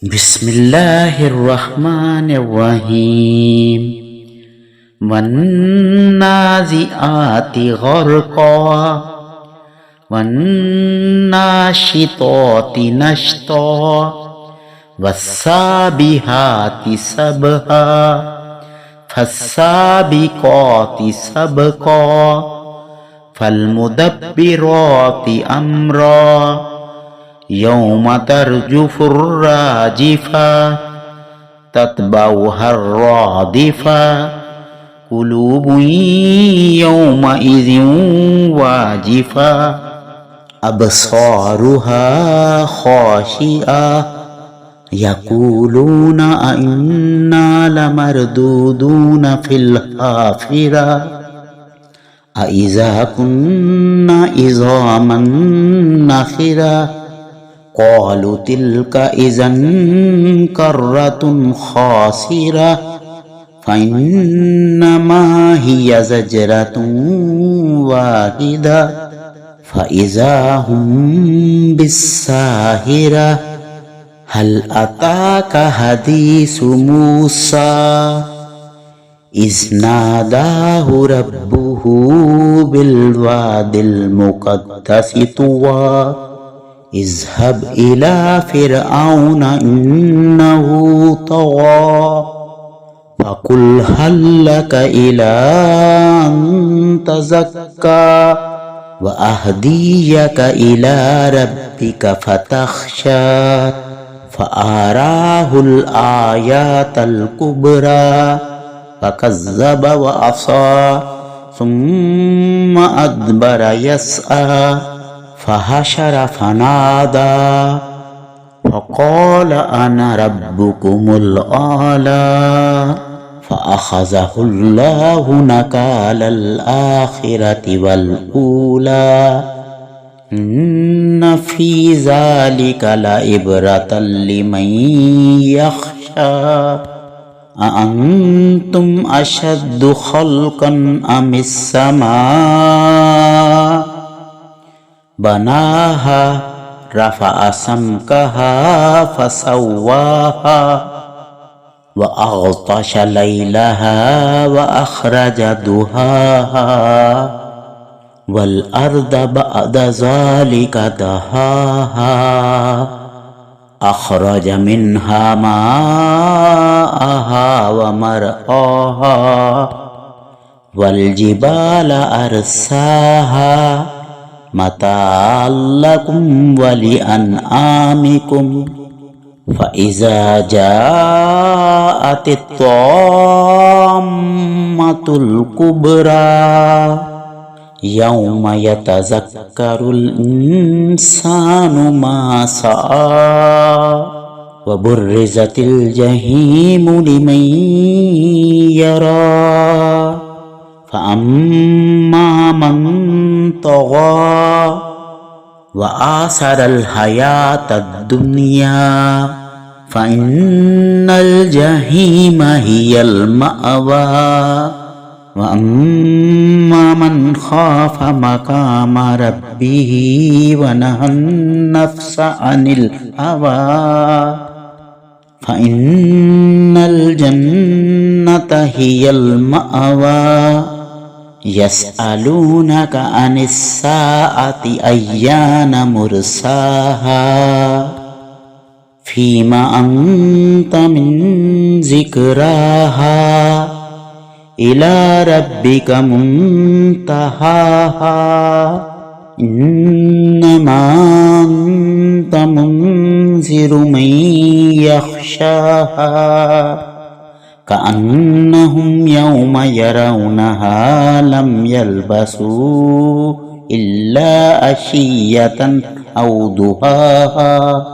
বিসমিল্লাহির রহমানির রহিম। ওয়ান্নাজিআতি গরকা ওয়ান্নাশিতাতি নাশতা ওয়াসসাবিহাতি সাবহা ফাসসাবিকাতি সাবকা ফালমুদাব্বিরাতি আমরা يوم ترجف الراجفة تتبعها الرادفة قلوب يومئذ واجفة أبصارها خاشعة يقولون أئنا لمردودون في الحافرة أإذا كنا عظاما نخرة قالوا تلك إذا كرة خاسرة فإنما هي زجرة واحدة فإذا هم بالساهرة هل أتاك حديث موسى إذ ناداه ربه بالواد المقدس طوى اذهب إلى فرعون إنه طغى فقل هل لك إلى أن تزكى وأهديك إلى ربك فتخشى فأراه الآيات الكبرى فكذب وعصى ثم أدبر يسعى فحشر فنادى فقال أنا ربكم الأعلى فأخذه الله نكال الآخرة والأولى إن في ذلك لعبرة لمن يخشى أأنتم أشد خلقا أم السماء بناها رفع سمكها فسواها وأغطش ليلها وأخرج ضحاها والأرض بعد ذلك دحاها أخرج منها ماءها ومرعاها والجبال أرساها متاعا لكم ولأنعامكم فإذا جاءت الطامة الكبرى يوم يتذكر الإنسان ما سعى وبرزت الجحيم لمن يرى فأما من طغى وآثر الحياة الدنيا فإن الجحيم هي المأوى وأما من خاف مقام ربه ونهى النفس عن الهوى فإن الجنة هي المأوى يسألونك عن الساعة أيان مرساها فيما أنت من ذكراها إلى ربك منتهاها إنما أنت منذر من يخشاها كأنهم يوم يرونها لم يلبسوا إلا عشية أو ضحاها